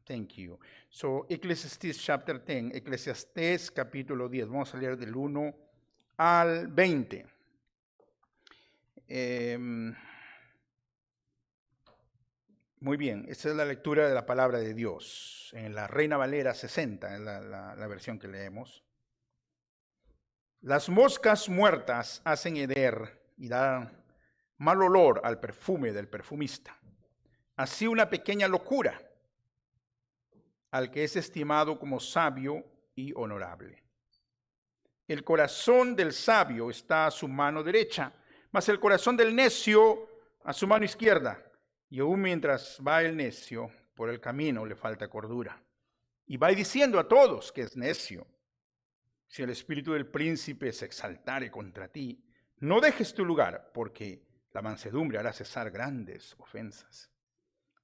Thank you. So, Ecclesiastes chapter 10, Eclesiastés capítulo 10. Vamos a leer del 1 al 20. Muy bien, esta es la lectura de la palabra de Dios. En la Reina Valera 60, es la versión que leemos. Las moscas muertas hacen heder y dan mal olor al perfume del perfumista. Así una pequeña locura al que es estimado como sabio y honorable. El corazón del sabio está a su mano derecha, mas el corazón del necio a su mano izquierda. Y aún mientras va el necio, por el camino le falta cordura. Y va diciendo a todos que es necio. Si el espíritu del príncipe se exaltare contra ti, no dejes tu lugar, porque la mansedumbre hará cesar grandes ofensas.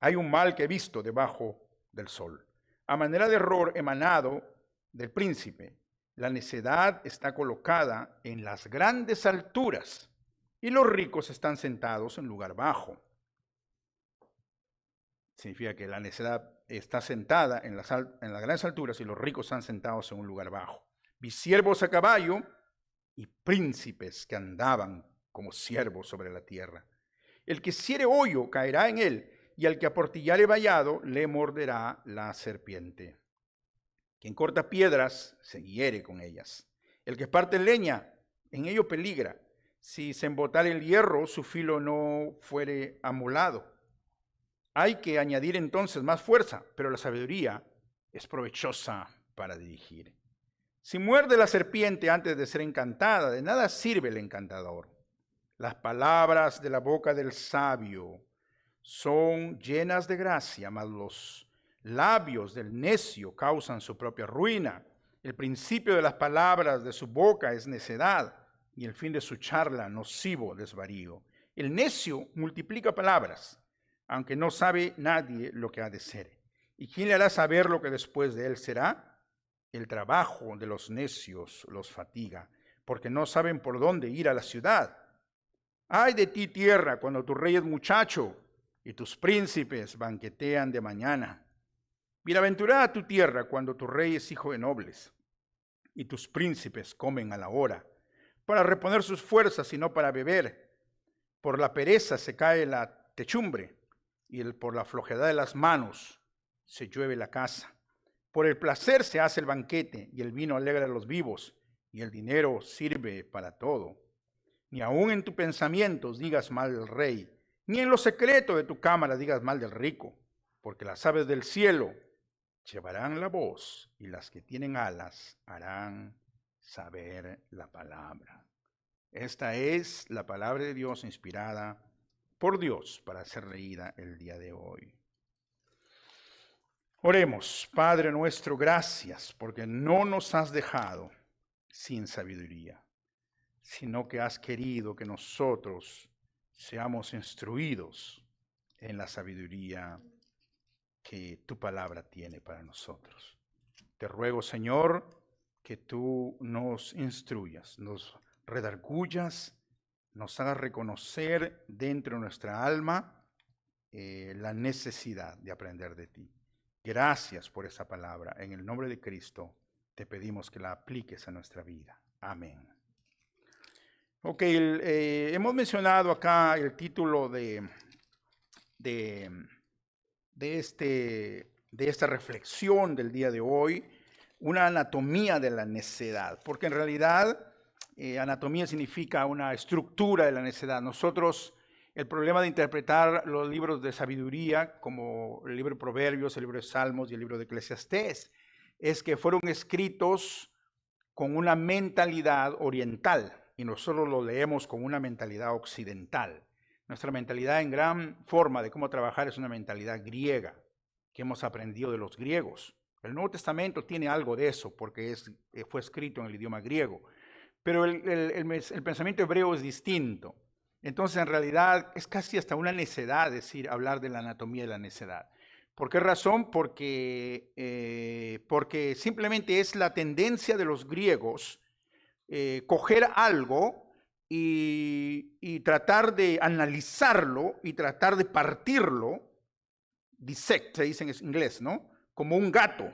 Hay un mal que he visto debajo del sol, a manera de error emanado del príncipe. La necedad está colocada en las grandes alturas, y los ricos están sentados en lugar bajo. Significa que la necedad está sentada en las grandes alturas y los ricos están sentados en un lugar bajo. Vi siervos a caballo y príncipes que andaban como siervos sobre la tierra. El que hiciere hoyo caerá en él, y al que aportillare vallado le morderá la serpiente. Quien corta piedras se hiere con ellas. El que parte leña, en ello peligra. Si se embotare el hierro, su filo no fuere amolado. Hay que añadir entonces más fuerza, pero la sabiduría es provechosa para dirigir. Si muerde la serpiente antes de ser encantada, de nada sirve el encantador. Las palabras de la boca del sabio son llenas de gracia, mas los labios del necio causan su propia ruina. El principio de las palabras de su boca es necedad, y el fin de su charla nocivo desvarío. El necio multiplica palabras, aunque no sabe nadie lo que ha de ser. ¿Y quién le hará saber lo que después de él será? El trabajo de los necios los fatiga, porque no saben por dónde ir a la ciudad. Ay de ti, tierra, cuando tu rey es muchacho y tus príncipes banquetean de mañana. Bienaventurada tu tierra cuando tu rey es hijo de nobles y tus príncipes comen a la hora, para reponer sus fuerzas y no para beber. Por la pereza se cae la techumbre y por la flojedad de las manos se llueve la casa. Por el placer se hace el banquete y el vino alegra a los vivos y el dinero sirve para todo. Ni aun en tu pensamiento digas mal del rey, ni en lo secreto de tu cámara digas mal del rico, porque las aves del cielo llevarán la voz y las que tienen alas harán saber la palabra. Esta es la palabra de Dios inspirada por Dios para ser leída el día de hoy. Oremos. Padre nuestro, gracias porque no nos has dejado sin sabiduría, sino que has querido que nosotros seamos instruidos en la sabiduría que tu palabra tiene para nosotros. Te ruego, Señor, que tú nos instruyas, nos redargullas, nos hagas reconocer dentro de nuestra alma la necesidad de aprender de ti. Gracias por esa palabra. En el nombre de Cristo te pedimos que la apliques a nuestra vida. Amén. Ok, hemos mencionado acá el título de esta reflexión del día de hoy, una anatomía de la necedad, porque en realidad anatomía significa una estructura de la necedad. Nosotros, el problema de interpretar los libros de sabiduría, como el libro de Proverbios, el libro de Salmos y el libro de Eclesiastés, es que fueron escritos con una mentalidad oriental y nosotros lo leemos con una mentalidad occidental. Nuestra mentalidad en gran forma de cómo trabajar es una mentalidad griega que hemos aprendido de los griegos. El Nuevo Testamento tiene algo de eso porque fue escrito en el idioma griego, pero el pensamiento hebreo es distinto. Entonces, en realidad, es casi hasta una necedad hablar de la anatomía de la necedad. ¿Por qué razón? Porque simplemente es la tendencia de los griegos coger algo y tratar de analizarlo y tratar de partirlo, dissect, se dice en inglés, ¿no? como un gato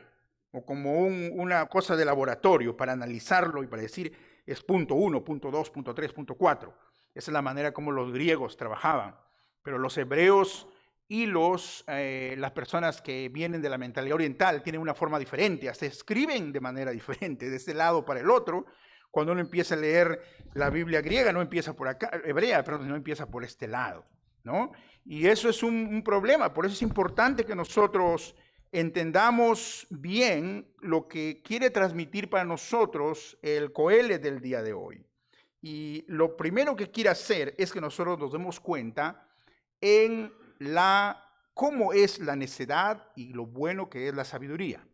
o como una cosa de laboratorio para analizarlo y para decir es punto 1, punto 2, punto 3, punto 4. Esa es la manera como los griegos trabajaban. Pero los hebreos y las personas que vienen de la mentalidad oriental tienen una forma diferente, hasta escriben de manera diferente, de este lado para el otro. Cuando uno empieza a leer la Biblia griega, no empieza por acá, hebrea, pero no empieza por este lado, ¿no? Y eso es un problema, por eso es importante que nosotros entendamos bien lo que quiere transmitir para nosotros el Coelho del día de hoy. Y lo primero que quiere hacer es que nosotros nos demos cuenta en cómo es la necedad y lo bueno que es la sabiduría.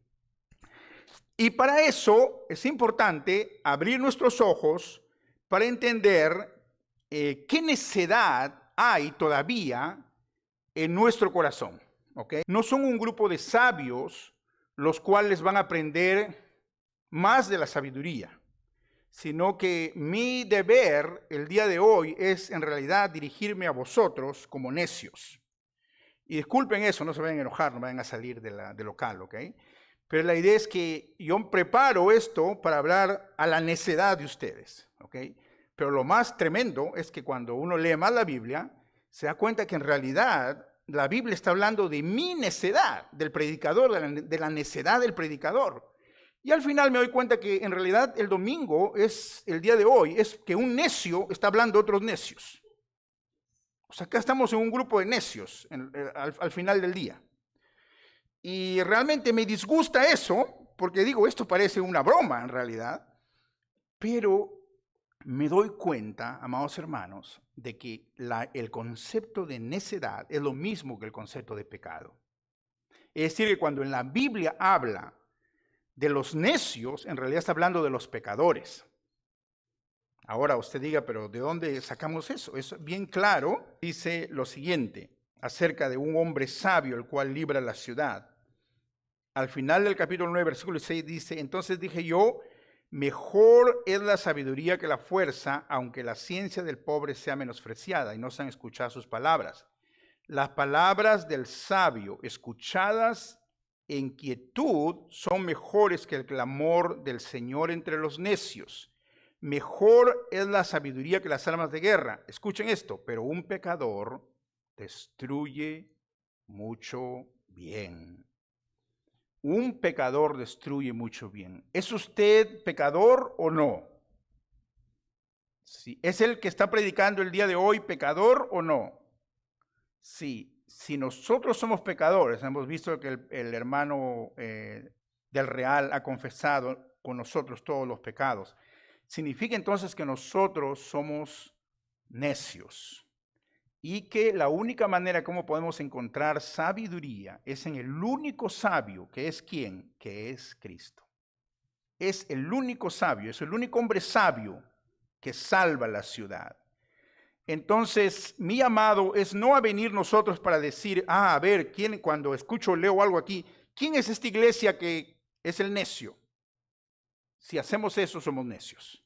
Y para eso es importante abrir nuestros ojos para entender qué necedad hay todavía en nuestro corazón. ¿Okay? No son un grupo de sabios los cuales van a aprender más de la sabiduría, sino que mi deber el día de hoy es en realidad dirigirme a vosotros como necios. Y disculpen eso, no se vayan a enojar, no vayan a salir de local, ¿ok? Pero la idea es que yo preparo esto para hablar a la necedad de ustedes, ¿ok? Pero lo más tremendo es que cuando uno lee más la Biblia, se da cuenta que en realidad la Biblia está hablando de mi necedad, del predicador, de la necedad del predicador. Y al final me doy cuenta que en realidad el domingo es el día de hoy, es que un necio está hablando de otros necios. O sea, acá estamos en un grupo de necios al final del día. Y realmente me disgusta eso, porque digo, esto parece una broma en realidad, pero me doy cuenta, amados hermanos, de que el concepto de necedad es lo mismo que el concepto de pecado. Es decir, que cuando en la Biblia habla de los necios, en realidad está hablando de los pecadores. Ahora usted diga, pero ¿de dónde sacamos eso? Es bien claro, dice lo siguiente, acerca de un hombre sabio, el cual libra la ciudad. Al final del capítulo 9, versículo 6 dice, entonces dije yo, mejor es la sabiduría que la fuerza, aunque la ciencia del pobre sea menospreciada y no sean escuchadas sus palabras. Las palabras del sabio, escuchadas en quietud, son mejores que el clamor del Señor entre los necios. Mejor es la sabiduría que las armas de guerra. Escuchen esto, pero un pecador destruye mucho bien. Un pecador destruye mucho bien. ¿Es usted pecador o no? Sí. ¿Es el que está predicando el día de hoy pecador o no? Sí. Si nosotros somos pecadores, hemos visto que el hermano del Real ha confesado con nosotros todos los pecados. Significa entonces que nosotros somos necios y que la única manera como podemos encontrar sabiduría es en el único sabio, que es ¿quién? Que es Cristo. Es el único sabio, es el único hombre sabio que salva la ciudad. Entonces, mi llamado es no a venir nosotros para decir, a ver, ¿quién, cuando escucho o leo algo aquí, ¿quién es esta iglesia que es el necio? Si hacemos eso, somos necios.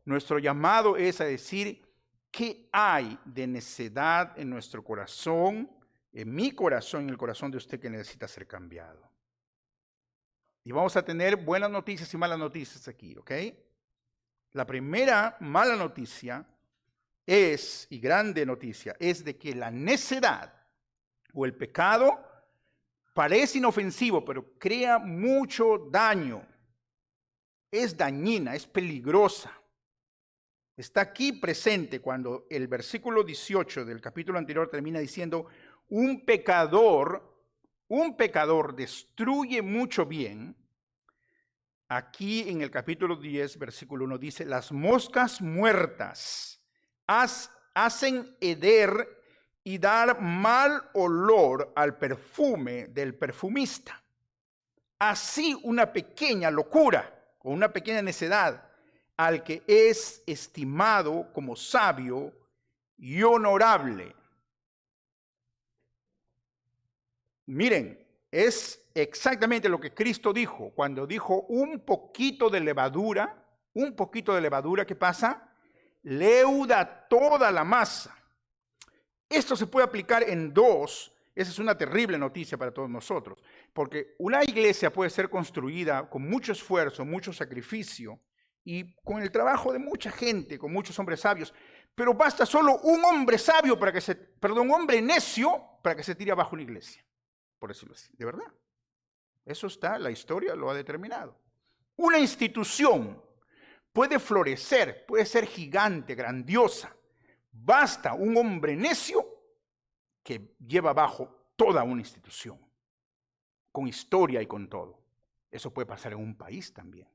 Nuestro llamado es a decir, ¿qué hay de necedad en nuestro corazón, en mi corazón, en el corazón de usted que necesita ser cambiado? Y vamos a tener buenas noticias y malas noticias aquí, ¿ok? La primera mala noticia es, y grande noticia, es de que la necedad o el pecado parece inofensivo, pero crea mucho daño. Es dañina, es peligrosa. Está aquí presente cuando el versículo 18 del capítulo anterior termina diciendo, un pecador destruye mucho bien. Aquí en el capítulo 10, versículo 1 dice, las moscas muertas hacen heder y dar mal olor al perfume del perfumista. Así una pequeña locura o una pequeña necedad al que es estimado como sabio y honorable. Miren, es exactamente lo que Cristo dijo cuando dijo un poquito de levadura, ¿qué pasa? Leuda toda la masa. Esto se puede aplicar en dos Esa es una terrible noticia para todos nosotros, porque una iglesia puede ser construida con mucho esfuerzo, mucho sacrificio y con el trabajo de mucha gente, con muchos hombres sabios, pero basta solo un hombre sabio para que un hombre necio para que se tire abajo una iglesia, por decirlo así, de verdad. Eso está, la historia lo ha determinado. Una institución puede florecer, puede ser gigante, grandiosa. Basta un hombre necio que lleva abajo toda una institución, con historia y con todo. Eso puede pasar en un país también.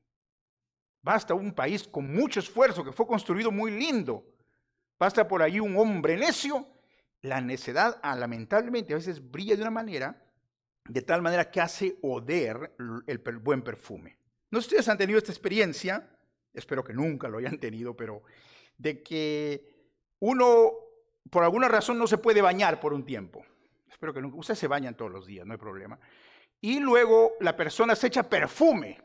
Basta un país con mucho esfuerzo, que fue construido muy lindo. Basta por ahí un hombre necio. La necedad, lamentablemente, a veces brilla de una manera, de tal manera que hace oler el buen perfume. No sé si ustedes han tenido esta experiencia, espero que nunca lo hayan tenido, pero de que uno, por alguna razón, no se puede bañar por un tiempo. Espero que nunca. Ustedes se bañan todos los días, no hay problema. Y luego la persona se echa perfume,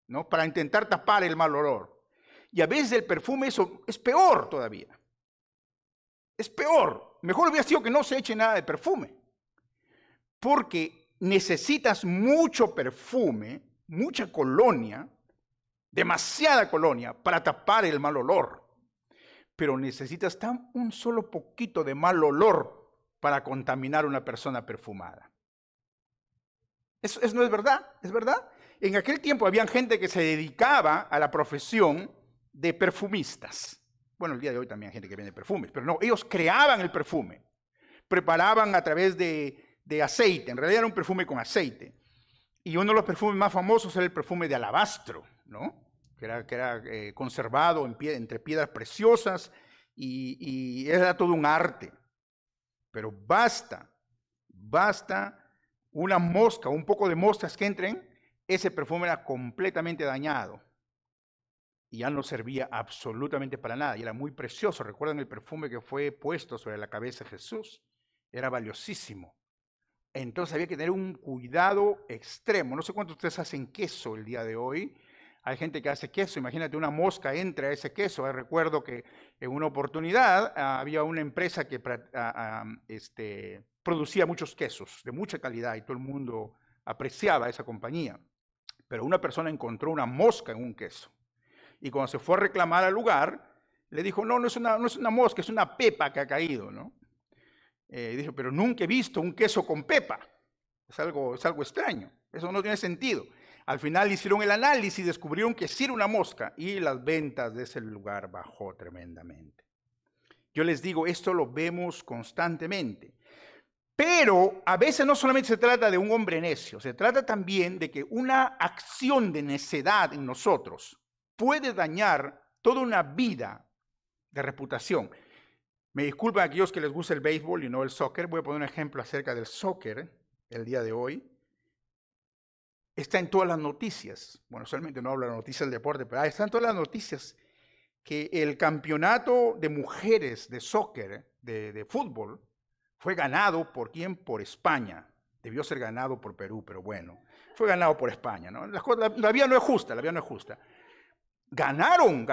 ¿no? Para intentar tapar el mal olor. Y a veces el perfume eso es peor todavía. Es peor. Mejor hubiera sido que no se eche nada de perfume. Porque necesitas mucho perfume, mucha colonia, demasiada colonia para tapar el mal olor. Pero necesitas un solo poquito de mal olor para contaminar a una persona perfumada. Eso no es verdad, es verdad. En aquel tiempo había gente que se dedicaba a la profesión de perfumistas. Bueno, el día de hoy también hay gente que vende perfumes, pero no, ellos creaban el perfume. Preparaban a través de aceite, en realidad era un perfume con aceite. Y uno de los perfumes más famosos era el perfume de alabastro, ¿no? Que era conservado entre piedras preciosas y era todo un arte. Pero basta una mosca, un poco de moscas que entren, ese perfume era completamente dañado y ya no servía absolutamente para nada y era muy precioso. ¿Recuerdan el perfume que fue puesto sobre la cabeza de Jesús? Era valiosísimo. Entonces había que tener un cuidado extremo. No sé cuántos de ustedes hacen queso el día de hoy. Hay gente que hace queso. Imagínate, una mosca entra a ese queso. Recuerdo que en una oportunidad había una empresa que producía muchos quesos de mucha calidad y todo el mundo apreciaba esa compañía. Pero una persona encontró una mosca en un queso. Y cuando se fue a reclamar al lugar, le dijo, no es una mosca, es una pepa que ha caído, ¿no? Dijo, pero nunca he visto un queso con pepa. Es algo extraño. Eso no tiene sentido. Al final hicieron el análisis y descubrieron que sí era una mosca y las ventas de ese lugar bajó tremendamente. Yo les digo, esto lo vemos constantemente. Pero a veces no solamente se trata de un hombre necio, se trata también de que una acción de necedad en nosotros puede dañar toda una vida de reputación. Me disculpan a aquellos que les gusta el béisbol y no el soccer. Voy a poner un ejemplo acerca del soccer el día de hoy. Está en todas las noticias. Bueno, solamente no hablo de noticias del deporte, pero está en todas las noticias que el campeonato de mujeres de soccer, de fútbol, fue ganado ¿por quién? Por España. Debió ser ganado por Perú, pero bueno, fue ganado por España, ¿no? La vía no es justa, la vía no es justa. Ganaron.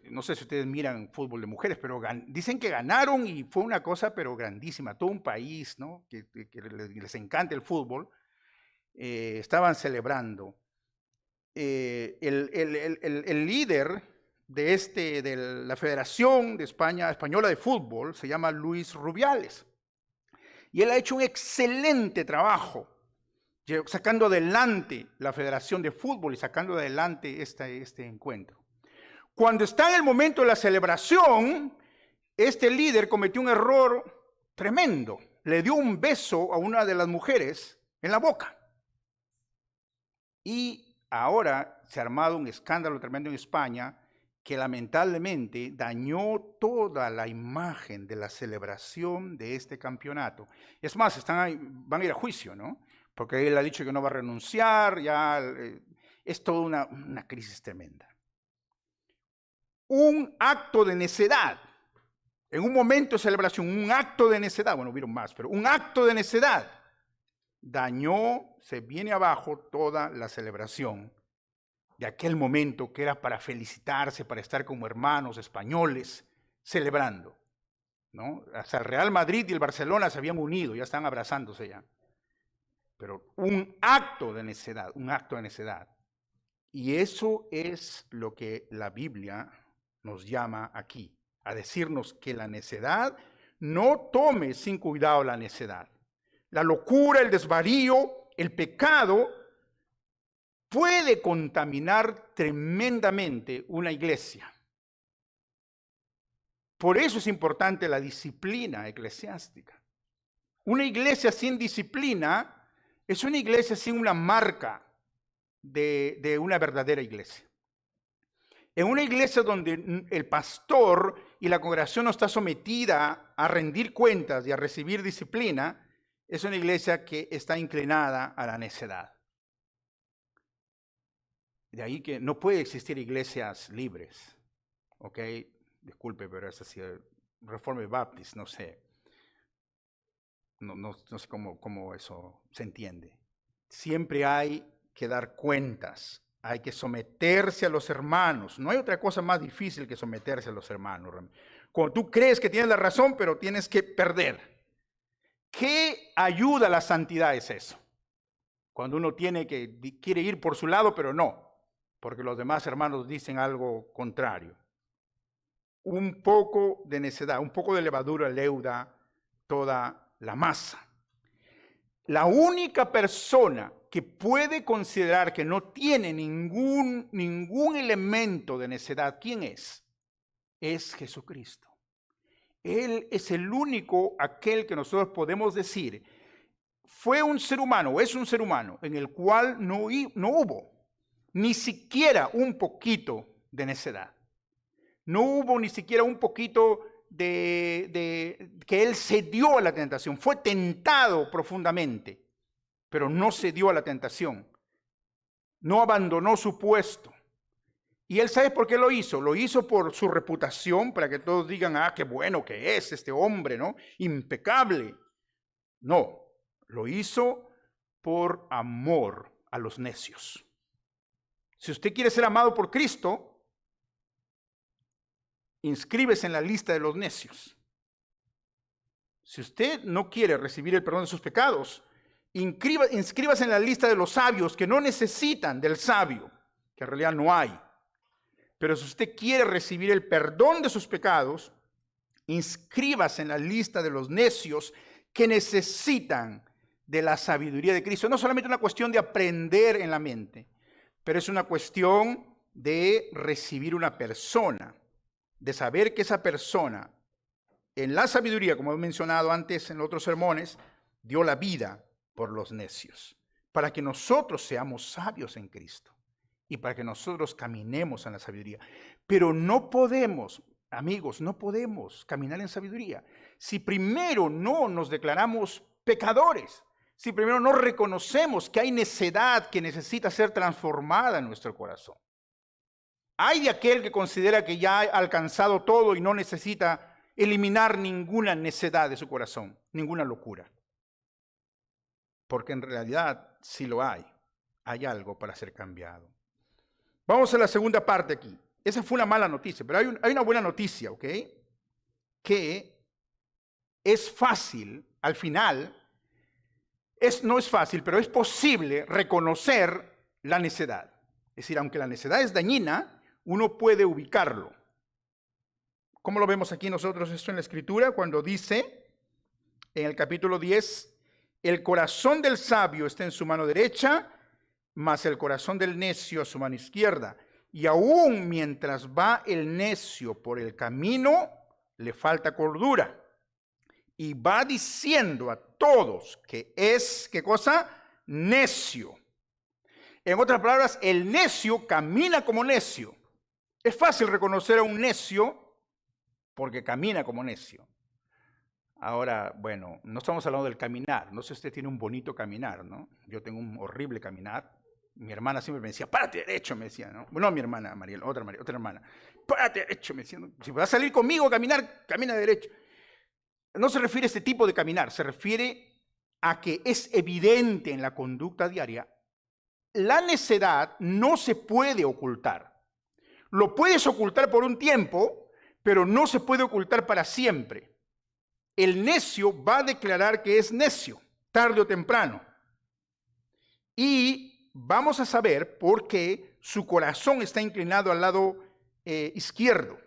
No sé si ustedes miran fútbol de mujeres, pero dicen que ganaron y fue una cosa pero grandísima. Todo un país, ¿no? que les encanta el fútbol, estaban celebrando. El líder de la Federación de Española de Fútbol se llama Luis Rubiales. Y él ha hecho un excelente trabajo sacando adelante la Federación de Fútbol y sacando adelante este encuentro. Cuando está en el momento de la celebración, este líder cometió un error tremendo. Le dio un beso a una de las mujeres en la boca. Y ahora se ha armado un escándalo tremendo en España que lamentablemente dañó toda la imagen de la celebración de este campeonato. Es más, van a ir a juicio, ¿no? Porque él ha dicho que no va a renunciar, es toda una crisis tremenda. Un acto de necedad, en un momento de celebración, un acto de necedad, bueno, hubieron más, pero un acto de necedad se viene abajo toda la celebración de aquel momento que era para felicitarse, para estar como hermanos españoles, celebrando. ¿no? Hasta el Real Madrid y el Barcelona se habían unido, ya están abrazándose ya. Pero un acto de necedad, un acto de necedad. Y eso es lo que la Biblia nos llama aquí, a decirnos que la necedad, no tome sin cuidado la necedad. La locura, el desvarío, el pecado puede contaminar tremendamente una iglesia. Por eso es importante la disciplina eclesiástica. Una iglesia sin disciplina es una iglesia sin una marca de una verdadera iglesia. En una iglesia donde el pastor y la congregación no está sometida a rendir cuentas y a recibir disciplina, es una iglesia que está inclinada a la necedad. De ahí que no puede existir iglesias libres. ¿Ok? Disculpe, pero es así, Reformed Baptist, no sé. No sé cómo eso se entiende. Siempre hay que dar cuentas, hay que someterse a los hermanos. No hay otra cosa más difícil que someterse a los hermanos. Cuando tú crees que tienes la razón, pero tienes que perder. ¿Qué ayuda a la santidad es eso? Cuando uno quiere ir por su lado, pero no, porque los demás hermanos dicen algo contrario. Un poco de necedad, un poco de levadura leuda toda la masa. La única persona que puede considerar que no tiene ningún elemento de necedad, ¿quién es? Es Jesucristo. Él es el único, aquel que nosotros podemos decir, fue un ser humano, o es un ser humano, en el cual no hubo ni siquiera un poquito de necedad. No hubo ni siquiera un poquito que él cedió a la tentación. Fue tentado profundamente, pero no cedió a la tentación. No abandonó su puesto. Y él sabe por qué lo hizo. Lo hizo por su reputación, para que todos digan, qué bueno que es este hombre, ¿no? Impecable. No, lo hizo por amor a los necios. Si usted quiere ser amado por Cristo, inscríbese en la lista de los necios. Si usted no quiere recibir el perdón de sus pecados, inscríbase en la lista de los sabios que no necesitan del sabio, que en realidad no hay. Pero si usted quiere recibir el perdón de sus pecados, inscríbase en la lista de los necios que necesitan de la sabiduría de Cristo. No es solamente una cuestión de aprender en la mente, pero es una cuestión de recibir una persona, de saber que esa persona, en la sabiduría, como he mencionado antes en otros sermones, dio la vida por los necios, para que nosotros seamos sabios en Cristo y para que nosotros caminemos en la sabiduría. Pero no podemos, amigos, no podemos caminar en sabiduría si primero no nos declaramos pecadores, si primero no reconocemos que hay necedad que necesita ser transformada en nuestro corazón. Hay de aquel que considera que ya ha alcanzado todo y no necesita eliminar ninguna necedad de su corazón, ninguna locura. Porque en realidad, si lo hay algo para ser cambiado. Vamos a la segunda parte aquí. Esa fue una mala noticia, pero hay una buena noticia, ¿ok? Que es fácil, al final, no es fácil, pero es posible reconocer la necedad. Es decir, aunque la necedad es dañina, uno puede ubicarlo. ¿Cómo lo vemos aquí nosotros esto en la Escritura? Cuando dice en el capítulo 10, el corazón del sabio está en su mano derecha, mas el corazón del necio a su mano izquierda. Y aún mientras va el necio por el camino, le falta cordura. Y va diciendo a todos que es, ¿qué cosa? Necio. En otras palabras, el necio camina como necio. Es fácil reconocer a un necio porque camina como necio. Ahora, bueno, no estamos hablando del caminar. No sé si usted tiene un bonito caminar, ¿no? Yo tengo un horrible caminar. Mi hermana siempre me decía, párate derecho, me decía, ¿no? No, mi hermana, Mariel, otra hermana. Párate derecho, me decía. Si vas a salir conmigo a caminar, camina derecho. No se refiere a este tipo de caminar, se refiere a que es evidente en la conducta diaria. La necedad no se puede ocultar. Lo puedes ocultar por un tiempo, pero no se puede ocultar para siempre. el necio va a declarar que es necio, tarde o temprano. Y vamos a saber por qué su corazón está inclinado al lado izquierdo.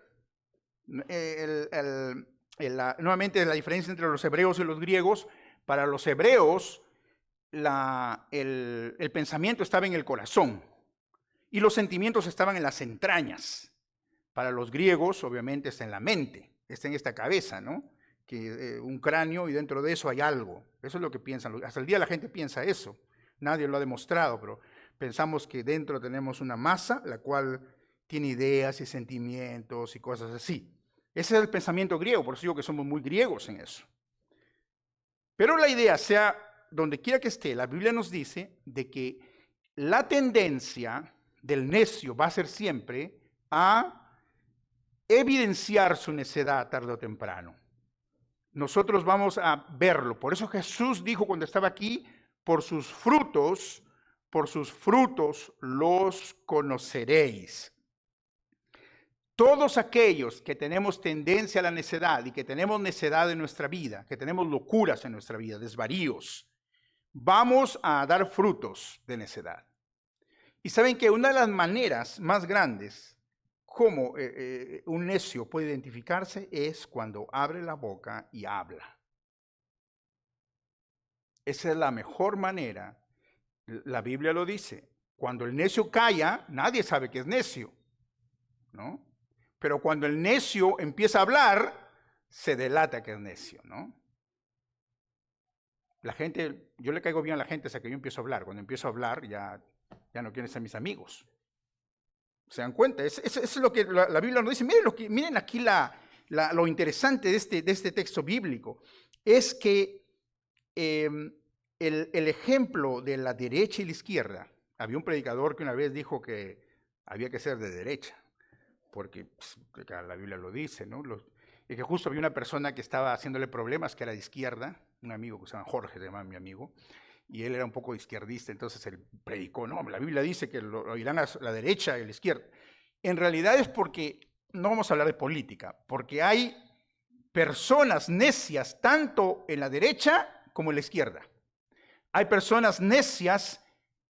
Nuevamente, la diferencia entre los hebreos y los griegos: para los hebreos el pensamiento estaba en el corazón y los sentimientos estaban en las entrañas. Para los griegos, obviamente, está en la mente, está en esta cabeza, ¿no? Que un cráneo, y dentro de eso hay algo. Eso es lo que piensan. Hasta el día la gente piensa eso. Nadie lo ha demostrado, pero pensamos que dentro tenemos una masa, la cual tiene ideas y sentimientos y cosas así. Ese es el pensamiento griego, por eso digo que somos muy griegos en eso. Pero la idea, sea donde quiera que esté, la Biblia nos dice de que la tendencia del necio va a ser siempre a evidenciar su necedad tarde o temprano. Nosotros vamos a verlo. Por eso Jesús dijo cuando estaba aquí: por sus frutos los conoceréis. Todos aquellos que tenemos tendencia a la necedad y que tenemos necedad en nuestra vida, que tenemos locuras en nuestra vida, desvaríos, vamos a dar frutos de necedad. Y saben que una de las maneras más grandes cómo un necio puede identificarse es cuando abre la boca y habla. Esa es la mejor manera. La Biblia lo dice. Cuando el necio calla, nadie sabe que es necio, ¿no? Pero cuando el necio empieza a hablar, se delata que es necio, ¿no? La gente, yo le caigo bien a la gente hasta que yo empiezo a hablar. Cuando empiezo a hablar, ya no quieren ser mis amigos. ¿Se dan cuenta? Eso es lo que la Biblia nos dice. Miren aquí lo interesante de este texto bíblico. Es que el ejemplo de la derecha y la izquierda. Había un predicador que una vez dijo que había que ser de derecha, porque la Biblia lo dice, ¿no? Y que justo había una persona que estaba haciéndole problemas, que era de izquierda, un amigo que se llama Jorge, se llama mi amigo, y él era un poco izquierdista. Entonces él predicó: no, la Biblia dice que lo irán a la derecha y a la izquierda. En realidad es porque, no vamos a hablar de política, porque hay personas necias tanto en la derecha como en la izquierda. Hay personas necias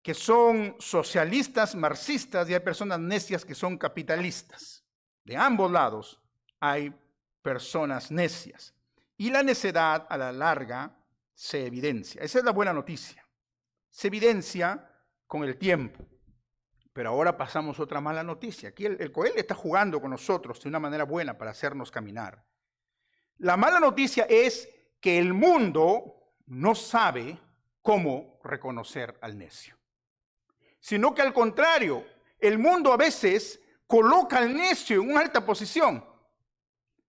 que son socialistas, marxistas, y hay personas necias que son capitalistas. De ambos lados hay personas necias. Y la necedad a la larga se evidencia. Esa es la buena noticia. Se evidencia con el tiempo. Pero ahora pasamos a otra mala noticia. Aquí el Coel está jugando con nosotros de una manera buena para hacernos caminar. La mala noticia es que el mundo no sabe cómo reconocer al necio. Sino que al contrario, el mundo a veces coloca al necio en una alta posición.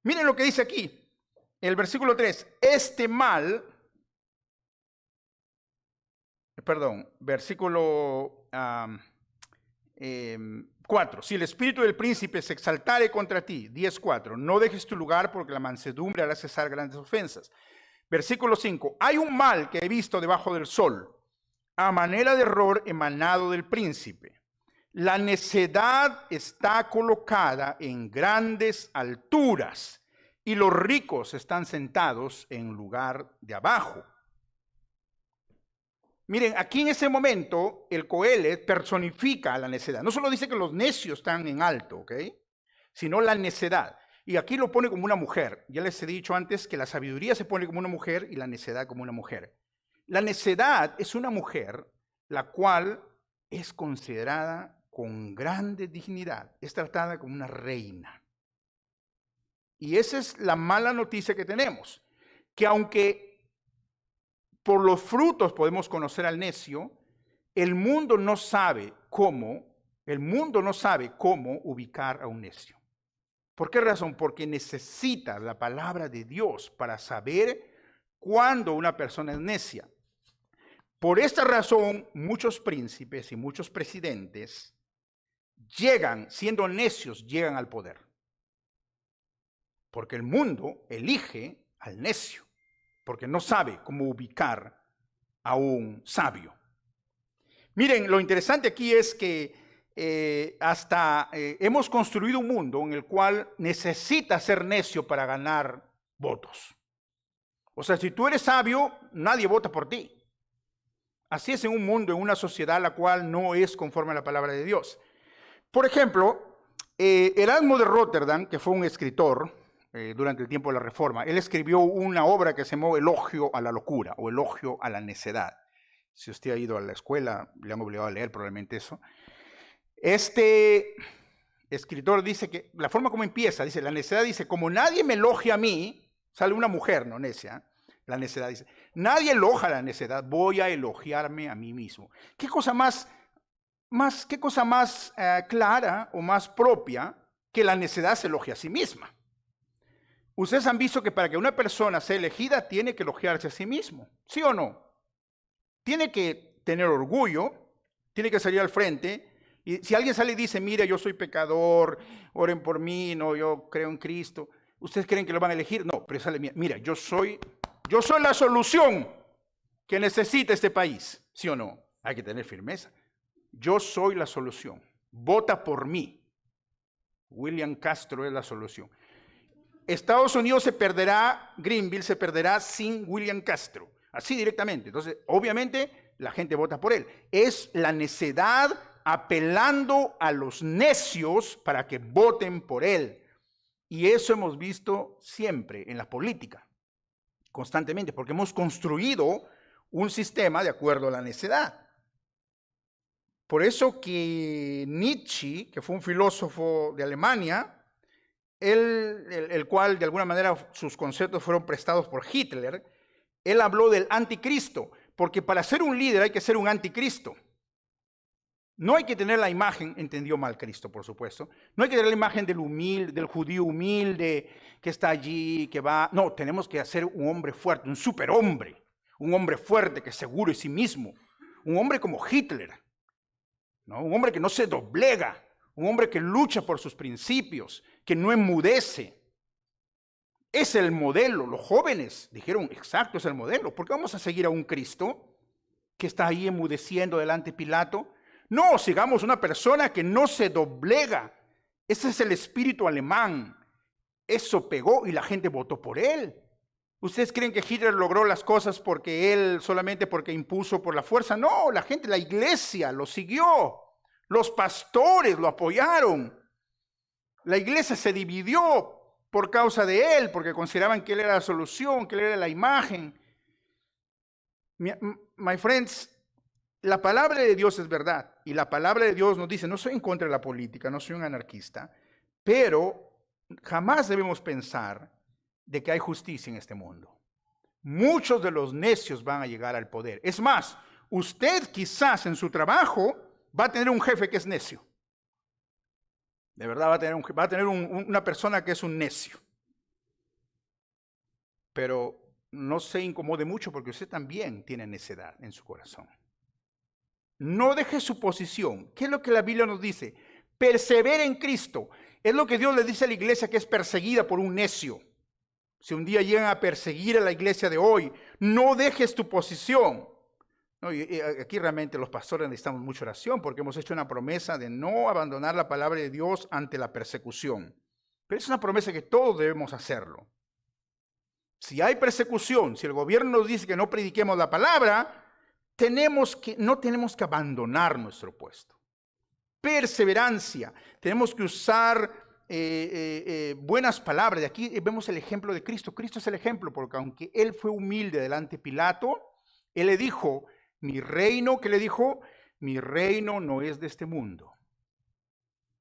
Miren lo que dice aquí, el versículo 3. Versículo 4. Si el espíritu del príncipe se exaltare contra ti, 10:4, no dejes tu lugar, porque la mansedumbre hará cesar grandes ofensas. Versículo 5. Hay un mal que he visto debajo del sol, a manera de error emanado del príncipe. La necedad está colocada en grandes alturas, y los ricos están sentados en lugar de abajo. Miren, aquí en ese momento el Coelet personifica a la necedad. No solo dice que los necios están en alto, ¿ok? Sino la necedad. Y aquí lo pone como una mujer. Ya les he dicho antes que la sabiduría se pone como una mujer y la necedad como una mujer. La necedad es una mujer la cual es considerada con grande dignidad. Es tratada como una reina. Y esa es la mala noticia que tenemos. Que aunque por los frutos podemos conocer al necio, el mundo no sabe cómo ubicar a un necio. ¿Por qué razón? Porque necesita la palabra de Dios para saber cuándo una persona es necia. Por esta razón, muchos príncipes y muchos presidentes siendo necios, llegan al poder. Porque el mundo elige al necio, porque no sabe cómo ubicar a un sabio. Miren, lo interesante aquí es que hemos construido un mundo en el cual necesita ser necio para ganar votos. O sea, si tú eres sabio, nadie vota por ti. Así es en un mundo, en una sociedad la cual no es conforme a la palabra de Dios. Por ejemplo, Erasmo de Rotterdam, que fue un escritor durante el tiempo de la Reforma, él escribió una obra que se llamó Elogio a la locura o Elogio a la necedad. Si usted ha ido a la escuela, le han obligado a leer probablemente eso. Este escritor dice que, la forma como empieza, dice, la necedad dice, como nadie me elogia a mí, sale una mujer, no necia, la necedad dice, nadie elogia la necedad, voy a elogiarme a mí mismo. ¿Qué cosa más clara o más propia que la necedad se elogie a sí misma? Ustedes han visto que para que una persona sea elegida tiene que elogiarse a sí mismo, ¿sí o no? Tiene que tener orgullo, tiene que salir al frente. Y si alguien sale y dice, mira, yo soy pecador, oren por mí, no, yo creo en Cristo, ¿ustedes creen que lo van a elegir? No, pero sale, mira, yo soy la solución que necesita este país, ¿sí o no? Hay que tener firmeza. Yo soy la solución. Vota por mí. William Castro es la solución. Estados Unidos se perderá, Greenville se perderá sin William Castro. Así directamente. Entonces, obviamente, la gente vota por él. Es la necedad apelando a los necios para que voten por él. Y eso hemos visto siempre en la política, constantemente, porque hemos construido un sistema de acuerdo a la necedad. Por eso que Nietzsche, que fue un filósofo de Alemania, el cual de alguna manera sus conceptos fueron prestados por Hitler, él habló del anticristo, porque para ser un líder hay que ser un anticristo. No hay que tener la imagen, entendió mal Cristo, por supuesto, no hay que tener la imagen del humilde, del judío humilde que está allí, que va. No, tenemos que hacer un hombre fuerte, un superhombre, un hombre fuerte que es seguro de sí mismo, un hombre como Hitler, ¿no? Un hombre que no se doblega, un hombre que lucha por sus principios, que no enmudece. Es el modelo. Los jóvenes dijeron, exacto, es el modelo. ¿Por qué vamos a seguir a un Cristo que está ahí enmudeciendo delante de Pilato? No, sigamos una persona que no se doblega. Ese es el espíritu alemán. Eso pegó y la gente votó por él. ¿Ustedes creen que Hitler logró las cosas solamente porque impuso por la fuerza? No, la gente, la iglesia lo siguió. Los pastores lo apoyaron. La iglesia se dividió por causa de él, porque consideraban que él era la solución, que él era la imagen. My friends, la palabra de Dios es verdad, y la palabra de Dios nos dice, no soy en contra de la política, no soy un anarquista, pero jamás debemos pensar de que hay justicia en este mundo. Muchos de los necios van a llegar al poder. Es más, usted quizás en su trabajo va a tener un jefe que es necio. De verdad va a tener una persona que es un necio. Pero no se incomode mucho porque usted también tiene necedad en su corazón. No deje su posición. ¿Qué es lo que la Biblia nos dice? Persevera en Cristo. Es lo que Dios le dice a la iglesia que es perseguida por un necio. Si un día llegan a perseguir a la iglesia de hoy, no dejes tu posición. No, y aquí realmente los pastores necesitamos mucha oración porque hemos hecho una promesa de no abandonar la palabra de Dios ante la persecución. Pero es una promesa que todos debemos hacerlo. Si hay persecución, si el gobierno nos dice que no prediquemos la palabra, no tenemos que abandonar nuestro puesto. Perseverancia. Tenemos que usar buenas palabras. De aquí vemos el ejemplo de Cristo. Cristo es el ejemplo porque aunque él fue humilde delante de Pilato, él le dijo, mi reino, ¿qué le dijo? Mi reino no es de este mundo.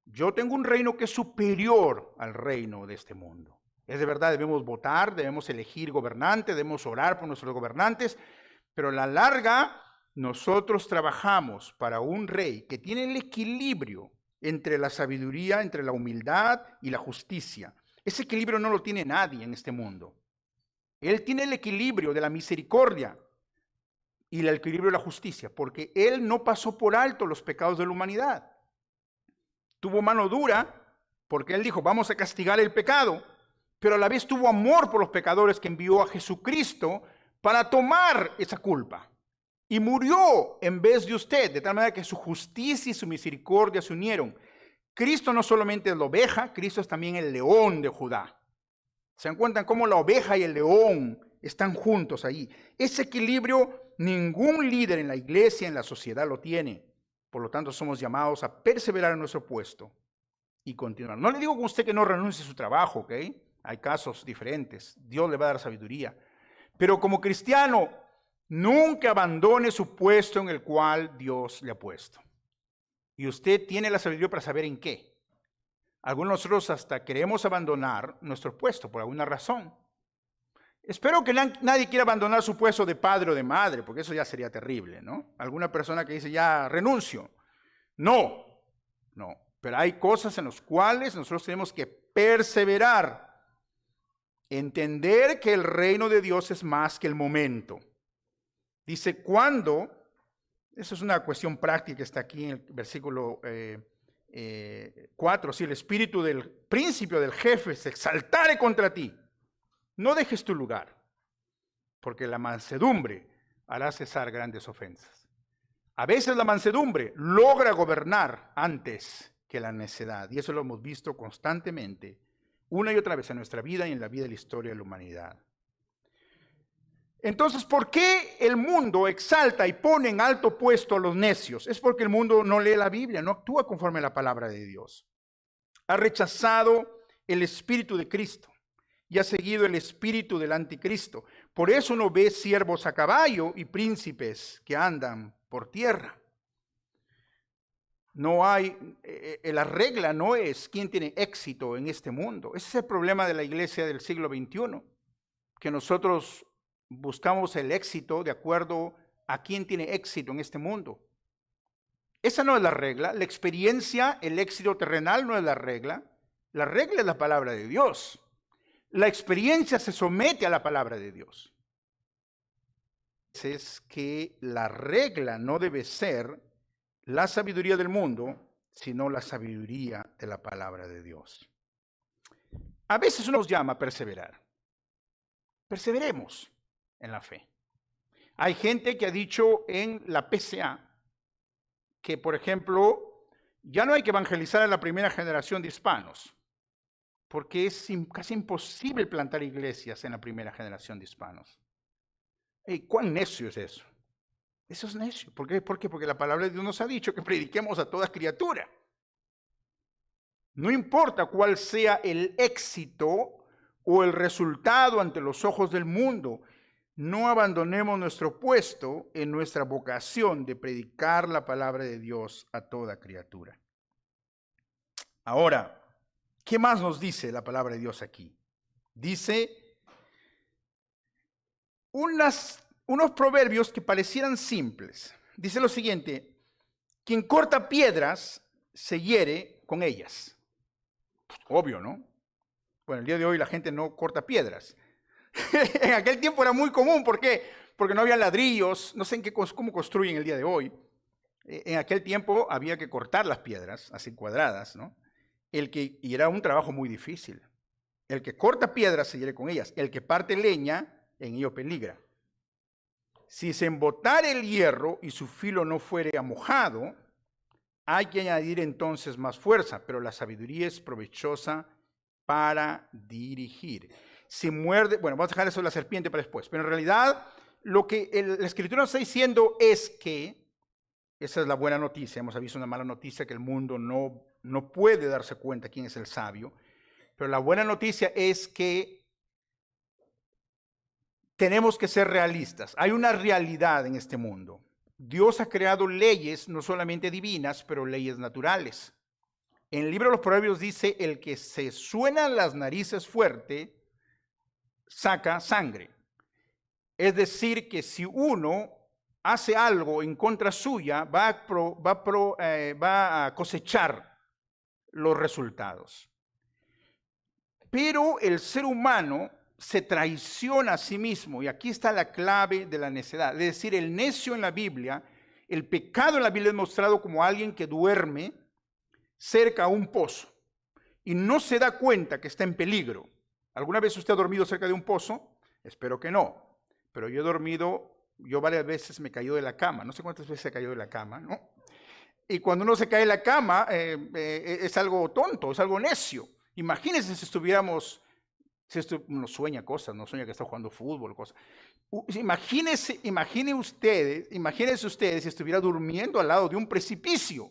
Yo tengo un reino que es superior al reino de este mundo. Es de verdad, debemos votar, debemos elegir gobernantes, debemos orar por nuestros gobernantes, pero a la larga nosotros trabajamos para un rey que tiene el equilibrio entre la sabiduría, entre la humildad y la justicia. Ese equilibrio no lo tiene nadie en este mundo. Él tiene el equilibrio de la misericordia y el equilibrio de la justicia, porque él no pasó por alto los pecados de la humanidad. Tuvo mano dura, porque él dijo, vamos a castigar el pecado, pero a la vez tuvo amor por los pecadores que envió a Jesucristo para tomar esa culpa. Y murió en vez de usted, de tal manera que su justicia y su misericordia se unieron. Cristo no solamente es la oveja, Cristo es también el león de Judá. ¿Se dan cuenta cómo la oveja y el león están juntos ahí. Ese equilibrio ningún líder en la iglesia, en la sociedad lo tiene. Por lo tanto, somos llamados a perseverar en nuestro puesto y continuar. No le digo a usted que no renuncie a su trabajo, ¿ok? Hay casos diferentes. Dios le va a dar sabiduría. Pero como cristiano, nunca abandone su puesto en el cual Dios le ha puesto. Y usted tiene la sabiduría para saber en qué. Algunos de nosotros hasta queremos abandonar nuestro puesto por alguna razón. Espero que nadie quiera abandonar su puesto de padre o de madre, porque eso ya sería terrible, ¿no? Alguna persona que dice, ya renuncio. No. Pero hay cosas en las cuales nosotros tenemos que perseverar. Entender que el reino de Dios es más que el momento. Dice, ¿cuándo? Eso es una cuestión práctica, está aquí en el versículo 4. Si el espíritu del príncipe o del jefe se exaltare contra ti, no dejes tu lugar, porque la mansedumbre hará cesar grandes ofensas. A veces la mansedumbre logra gobernar antes que la necedad, y eso lo hemos visto constantemente, una y otra vez en nuestra vida y en la vida de la historia de la humanidad. Entonces, ¿por qué el mundo exalta y pone en alto puesto a los necios? Es porque el mundo no lee la Biblia, no actúa conforme a la palabra de Dios. Ha rechazado el espíritu de Cristo y ha seguido el espíritu del anticristo. Por eso no ve siervos a caballo y príncipes que andan por tierra. No hay, la regla no es quién tiene éxito en este mundo. Ese es el problema de la iglesia del siglo XXI, que nosotros buscamos el éxito de acuerdo a quién tiene éxito en este mundo. Esa no es la regla. La experiencia, el éxito terrenal no es la regla. La regla es la palabra de Dios. La experiencia se somete a la palabra de Dios. Es que la regla no debe ser la sabiduría del mundo, sino la sabiduría de la palabra de Dios. A veces uno nos llama a perseverar. Perseveremos en la fe. Hay gente que ha dicho en la PCA que, por ejemplo, ya no hay que evangelizar a la primera generación de hispanos, porque es casi imposible plantar iglesias en la primera generación de hispanos. ¿Y cuán necio es eso? Eso es necio. ¿Por qué? Porque la palabra de Dios nos ha dicho que prediquemos a toda criatura. No importa cuál sea el éxito o el resultado ante los ojos del mundo, no abandonemos nuestro puesto en nuestra vocación de predicar la palabra de Dios a toda criatura. Ahora, ¿qué más nos dice la palabra de Dios aquí? Dice unos proverbios que parecieran simples. Dice lo siguiente: quien corta piedras se hiere con ellas. Obvio, ¿no? Bueno, el día de hoy la gente no corta piedras. En aquel tiempo era muy común. ¿Por qué? Porque no había ladrillos. No sé cómo construyen el día de hoy. En aquel tiempo había que cortar las piedras, así cuadradas, ¿no? Y era un trabajo muy difícil. El que corta piedras se hiere con ellas. El que parte leña, en ello peligra. Si se embotare el hierro y su filo no fuere amojado, hay que añadir entonces más fuerza, pero la sabiduría es provechosa para dirigir. Si muerde, bueno, vamos a dejar eso de la serpiente para después, pero en realidad lo que la Escritura nos está diciendo es que, esa es la buena noticia, hemos visto una mala noticia que el mundo no puede darse cuenta quién es el sabio, pero la buena noticia es que tenemos que ser realistas. Hay una realidad en este mundo. Dios ha creado leyes no solamente divinas, pero leyes naturales. En el libro de los Proverbios dice, el que se suena las narices fuerte, saca sangre. Es decir, que si uno hace algo en contra suya, va a cosechar los resultados. Pero el ser humano se traiciona a sí mismo, y aquí está la clave de la necedad. Es decir, el necio en la Biblia, el pecado en la Biblia es mostrado como alguien que duerme cerca a un pozo y no se da cuenta que está en peligro. ¿Alguna vez usted ha dormido cerca de un pozo? Espero que no, pero yo varias veces me he caído de la cama, no sé cuántas veces he caído de la cama, ¿no? Y cuando uno se cae de la cama, es algo tonto, es algo necio. Imagínense si estuviéramos Si esto uno sueña cosas, no sueña que está jugando fútbol, cosas. Imagínense ustedes si estuviera durmiendo al lado de un precipicio.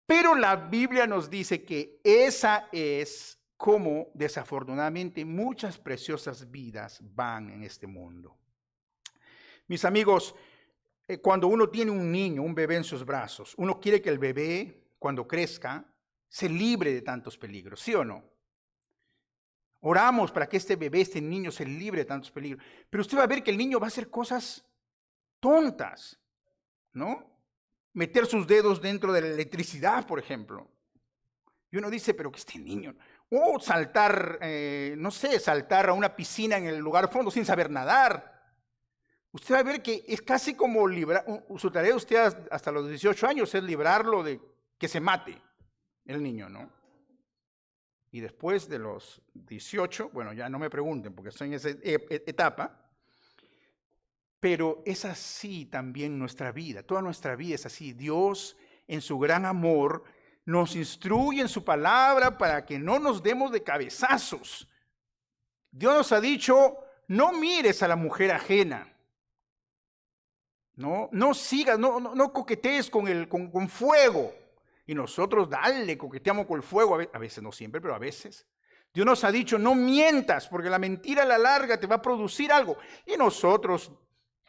Pero la Biblia nos dice que esa es como desafortunadamente muchas preciosas vidas van en este mundo. Mis amigos, cuando uno tiene un niño, un bebé en sus brazos, uno quiere que el bebé, cuando crezca, se libre de tantos peligros, ¿sí o no? Oramos para que este bebé, este niño, se libre de tantos peligros. Pero usted va a ver que el niño va a hacer cosas tontas, ¿no? Meter sus dedos dentro de la electricidad, por ejemplo. Y uno dice, pero que este niño... O saltar, no sé, saltar a una piscina en el lugar fondo sin saber nadar. Usted va a ver que es casi como librar... Su tarea de usted hasta los 18 años es librarlo de que se mate el niño, ¿no? Y después de los 18, bueno, ya no me pregunten porque estoy en esa etapa, pero es así también nuestra vida, toda nuestra vida es así. Dios, en su gran amor, nos instruye en su palabra para que no nos demos de cabezazos. Dios nos ha dicho, no mires a la mujer ajena, no sigas, no coquetees con fuego. Y nosotros, dale, coqueteamos con el fuego, a veces no siempre, pero a veces. Dios nos ha dicho, no mientas, porque la mentira a la larga te va a producir algo. Y nosotros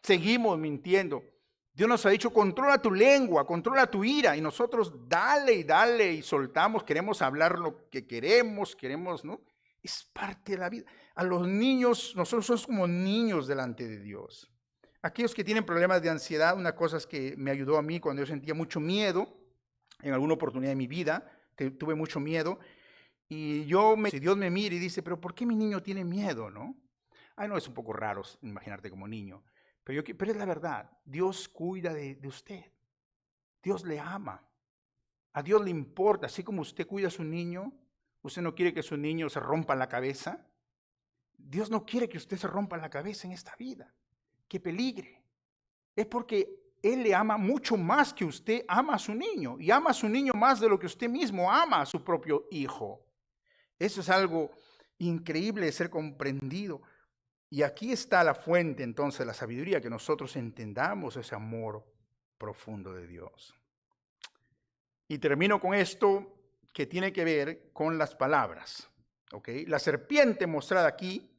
seguimos mintiendo. Dios nos ha dicho, controla tu lengua, controla tu ira. Y nosotros, dale y dale, y soltamos, queremos hablar lo que queremos, ¿no? Es parte de la vida. A los niños, nosotros somos como niños delante de Dios. Aquellos que tienen problemas de ansiedad, una cosa es que me ayudó a mí cuando yo sentía mucho miedo, en alguna oportunidad de mi vida, tuve mucho miedo, y si Dios me mira y dice, pero ¿por qué mi niño tiene miedo, no? Ay, no, es un poco raro imaginarte como niño, pero es la verdad, Dios cuida de usted, Dios le ama, a Dios le importa, así como usted cuida a su niño, usted no quiere que su niño se rompa la cabeza, Dios no quiere que usted se rompa la cabeza en esta vida, que peligre, es porque Él le ama mucho más que usted ama a su niño, y ama a su niño más de lo que usted mismo ama a su propio hijo. Eso es algo increíble de ser comprendido. Y aquí está la fuente entonces de la sabiduría, que nosotros entendamos ese amor profundo de Dios. Y termino con esto que tiene que ver con las palabras. ¿Okay? La serpiente mostrada aquí,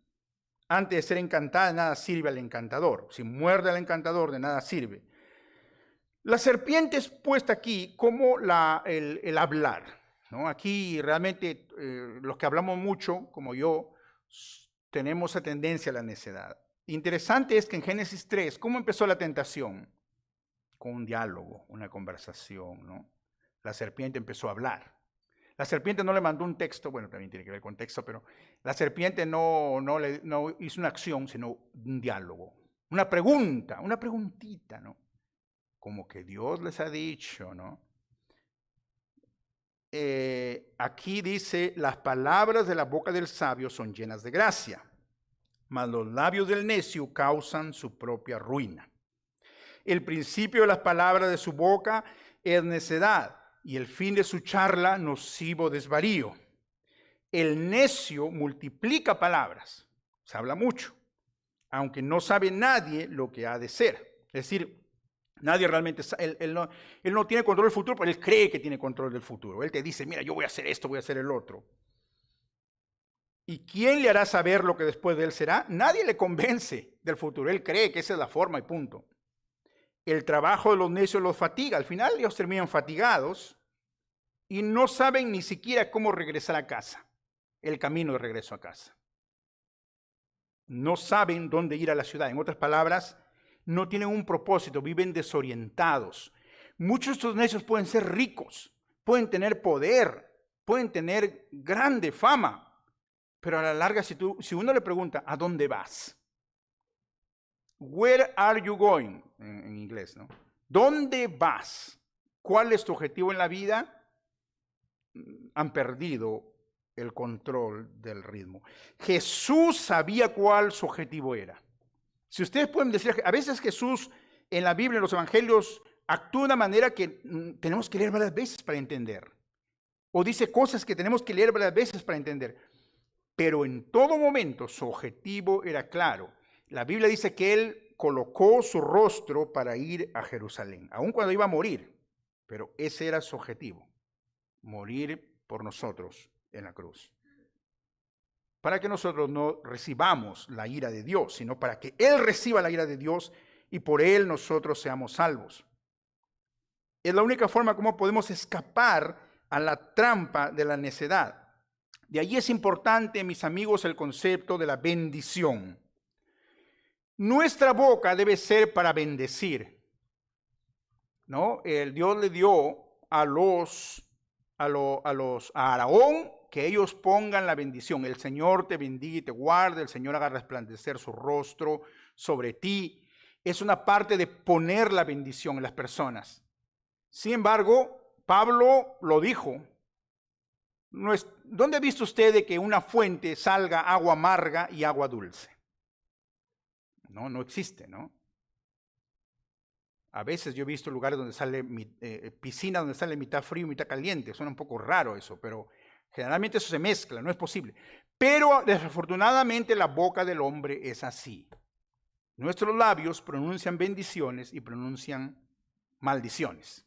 antes de ser encantada, de nada sirve al encantador. Si muerde al encantador, de nada sirve. La serpiente es puesta aquí como el hablar, ¿no? Aquí realmente los que hablamos mucho, como yo, tenemos esa tendencia a la necedad. Interesante es que en Génesis 3, ¿cómo empezó la tentación? Con un diálogo, una conversación, ¿no? La serpiente empezó a hablar. La serpiente no le mandó un texto, bueno, también tiene que ver con texto, pero la serpiente no hizo una acción, sino un diálogo. Una pregunta, una preguntita, ¿no? Como que Dios les ha dicho, ¿no? Aquí dice, las palabras de la boca del sabio son llenas de gracia, mas los labios del necio causan su propia ruina. El principio de las palabras de su boca es necedad, y el fin de su charla nocivo desvarío. El necio multiplica palabras, se habla mucho, aunque no sabe nadie lo que ha de ser. Es decir, nadie realmente, él no tiene control del futuro, pero él cree que tiene control del futuro. Él te dice, mira, yo voy a hacer esto, voy a hacer el otro. ¿Y quién le hará saber lo que después de él será? Nadie le convence del futuro. Él cree que esa es la forma y punto. El trabajo de los necios los fatiga. Al final ellos terminan fatigados y no saben ni siquiera cómo regresar a casa. El camino de regreso a casa. No saben dónde ir a la ciudad. En otras palabras, no tienen un propósito, viven desorientados. Muchos de estos necios pueden ser ricos, pueden tener poder, pueden tener grande fama, pero a la larga si uno le pregunta, ¿a dónde vas? Where are you going? En inglés, ¿no? ¿Dónde vas? ¿Cuál es tu objetivo en la vida? Han perdido el control del ritmo. Jesús sabía cuál su objetivo era. Si ustedes pueden decir, a veces Jesús en la Biblia, en los evangelios, actúa de una manera que tenemos que leer varias veces para entender. O dice cosas que tenemos que leer varias veces para entender. pero en todo momento su objetivo era claro. La Biblia dice que él colocó su rostro para ir a Jerusalén, aun cuando iba a morir, pero ese era su objetivo, morir por nosotros en la cruz. Para que nosotros no recibamos la ira de Dios, sino para que Él reciba la ira de Dios y por Él nosotros seamos salvos. Es la única forma como podemos escapar a la trampa de la necedad. De ahí es importante, mis amigos, el concepto de la bendición. Nuestra boca debe ser para bendecir, ¿no? El Dios le dio a Aarón que ellos pongan la bendición. El Señor te bendiga y te guarde, el Señor haga resplandecer su rostro sobre ti. Es una parte de poner la bendición en las personas. Sin embargo, Pablo lo dijo. ¿Dónde ha visto usted de que una fuente salga agua amarga y agua dulce? No existe, ¿no? A veces yo he visto lugares donde sale piscina donde sale mitad frío y mitad caliente. Suena un poco raro eso, pero generalmente eso se mezcla, no es posible. Pero desafortunadamente la boca del hombre es así. Nuestros labios pronuncian bendiciones y pronuncian maldiciones.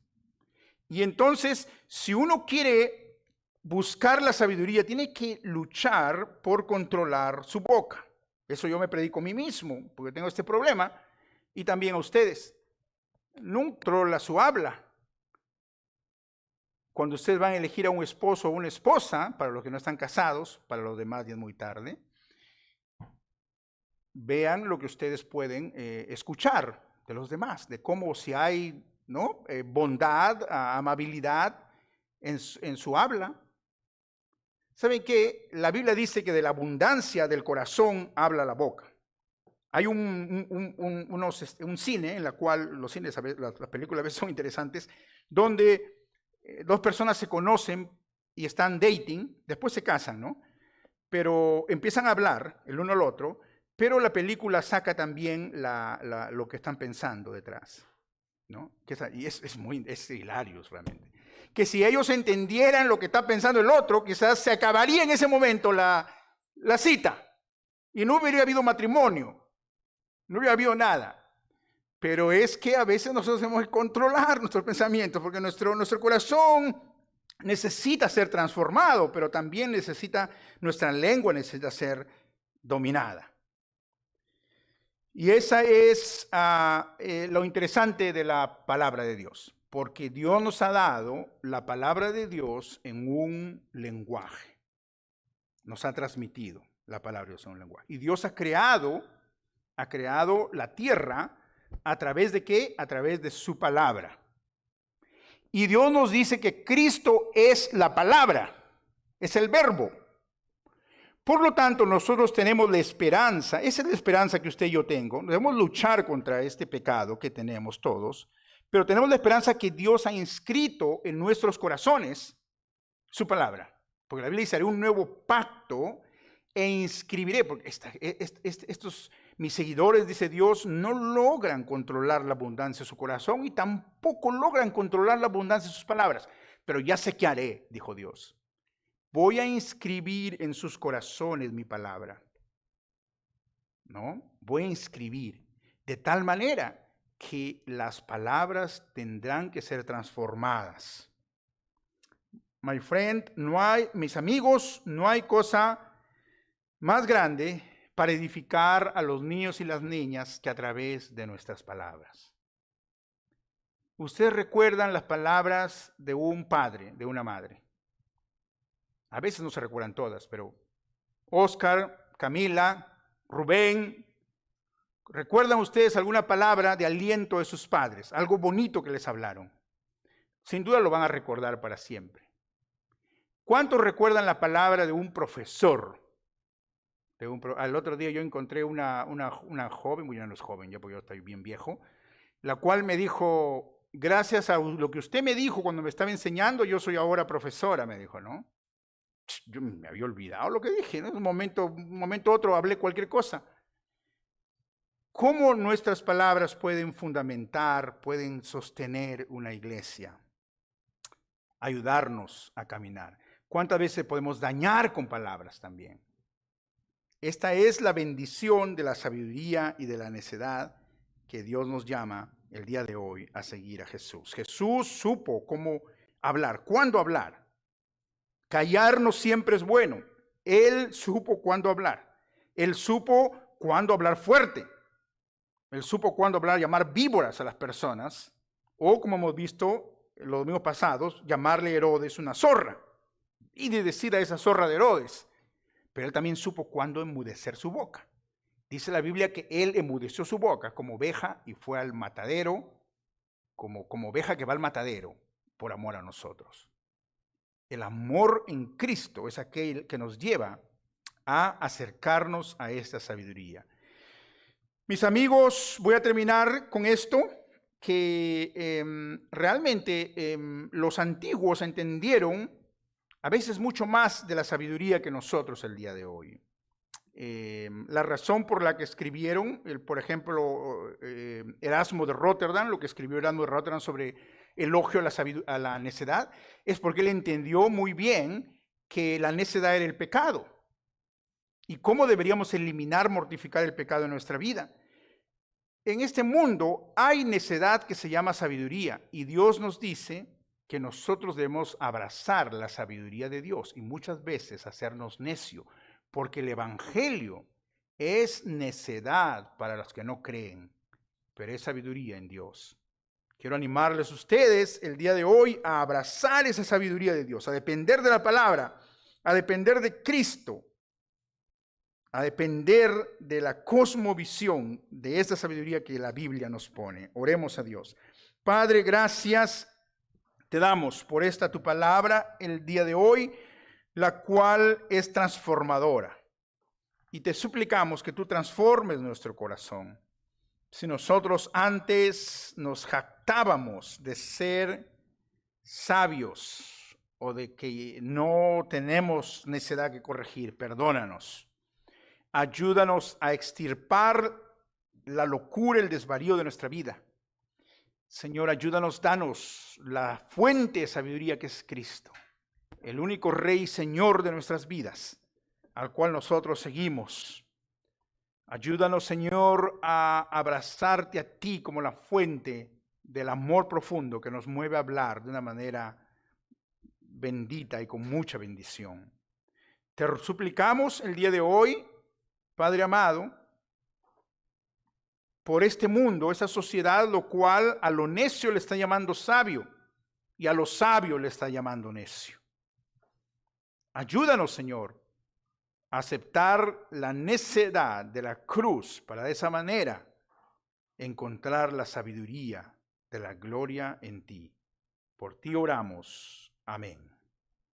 Y entonces, si uno quiere buscar la sabiduría, tiene que luchar por controlar su boca. Eso yo me predico a mí mismo, porque tengo este problema, y también a ustedes. No controla su habla. Cuando ustedes van a elegir a un esposo o una esposa, para los que no están casados, para los demás ya es muy tarde, vean lo que ustedes pueden escuchar de los demás, de cómo si hay bondad, amabilidad en su habla. ¿Saben qué? La Biblia dice que de la abundancia del corazón habla la boca. Hay un cine en la cual los cines, las películas a veces son interesantes, donde dos personas se conocen y están dating, después se casan, ¿no? Pero empiezan a hablar el uno al otro, pero la película saca también lo que están pensando detrás, ¿no? Y es hilario realmente. Que si ellos entendieran lo que está pensando el otro, quizás se acabaría en ese momento la cita y no hubiera habido matrimonio. No hubiera habido nada. Pero es que a veces nosotros tenemos que controlar nuestros pensamientos, porque nuestro corazón necesita ser transformado, pero también nuestra lengua necesita ser dominada. Y esa es lo interesante de la palabra de Dios, porque Dios nos ha dado la palabra de Dios en un lenguaje. Nos ha transmitido la palabra de Dios en un lenguaje. Y Dios ha creado la tierra a través de ¿qué? A través de su palabra. Y Dios nos dice que Cristo es la palabra, es el verbo. Por lo tanto, nosotros tenemos la esperanza, esa es la esperanza que usted y yo tengo. Debemos luchar contra este pecado que tenemos todos, pero tenemos la esperanza que Dios ha inscrito en nuestros corazones su palabra. Porque la Biblia dice, haré un nuevo pacto e inscribiré, porque estos mis seguidores, dice Dios, no logran controlar la abundancia de su corazón y tampoco logran controlar la abundancia de sus palabras. Pero ya sé qué haré, dijo Dios. Voy a inscribir en sus corazones mi palabra. ¿No? Voy a inscribir de tal manera que las palabras tendrán que ser transformadas. My friend, mis amigos, no hay cosa más grande para edificar a los niños y las niñas que a través de nuestras palabras. Ustedes recuerdan las palabras de un padre, de una madre. A veces no se recuerdan todas, pero Oscar, Camila, Rubén, ¿recuerdan ustedes alguna palabra de aliento de sus padres? Algo bonito que les hablaron. Sin duda lo van a recordar para siempre. ¿Cuántos recuerdan la palabra de un profesor? Al otro día yo encontré una joven, bueno, ya no es joven, ya porque yo estoy bien viejo, la cual me dijo, gracias a lo que usted me dijo cuando me estaba enseñando, yo soy ahora profesora, me dijo, ¿no? Yo me había olvidado lo que dije, ¿no? Un momento otro hablé cualquier cosa. ¿Cómo nuestras palabras pueden fundamentar, pueden sostener una iglesia? Ayudarnos a caminar. ¿Cuántas veces podemos dañar con palabras también? Esta es la bendición de la sabiduría y de la necedad que Dios nos llama el día de hoy a seguir a Jesús. Jesús supo cómo hablar, cuándo hablar. Callar no siempre es bueno. Él supo cuándo hablar. Él supo cuándo hablar fuerte. Él supo cuándo hablar, llamar víboras a las personas. O, como hemos visto los domingos pasados, llamarle a Herodes una zorra. Y de decir a esa zorra de Herodes. Pero él también supo cuándo enmudecer su boca. Dice la Biblia que él enmudeció su boca como oveja y fue al matadero, como oveja que va al matadero por amor a nosotros. El amor en Cristo es aquel que nos lleva a acercarnos a esta sabiduría. Mis amigos, voy a terminar con esto, que realmente los antiguos entendieron a veces mucho más de la sabiduría que nosotros el día de hoy. La razón por la que escribieron, por ejemplo, Erasmo de Rotterdam, lo que escribió Erasmo de Rotterdam sobre elogio a la necedad, es porque él entendió muy bien que la necedad era el pecado y cómo deberíamos eliminar, mortificar el pecado en nuestra vida. En este mundo hay necedad que se llama sabiduría y Dios nos dice que nosotros debemos abrazar la sabiduría de Dios y muchas veces hacernos necio, porque el evangelio es necedad para los que no creen, pero es sabiduría en Dios. Quiero animarles a ustedes el día de hoy a abrazar esa sabiduría de Dios, a depender de la palabra, a depender de Cristo, a depender de la cosmovisión de esta sabiduría que la Biblia nos pone. Oremos a Dios. Padre, gracias te damos por esta tu palabra el día de hoy, la cual es transformadora. Y te suplicamos que tú transformes nuestro corazón. Si nosotros antes nos jactábamos de ser sabios o de que no tenemos necedad que corregir, perdónanos. Ayúdanos a extirpar la locura, el desvarío de nuestra vida. Señor, ayúdanos, danos la fuente de sabiduría que es Cristo, el único Rey y Señor de nuestras vidas, al cual nosotros seguimos. Ayúdanos, Señor, a abrazarte a ti como la fuente del amor profundo que nos mueve a hablar de una manera bendita y con mucha bendición. Te suplicamos el día de hoy, Padre amado, por este mundo, esa sociedad, lo cual a lo necio le está llamando sabio y a lo sabio le está llamando necio. Ayúdanos, Señor, a aceptar la necedad de la cruz para de esa manera encontrar la sabiduría de la gloria en ti. Por ti oramos. Amén.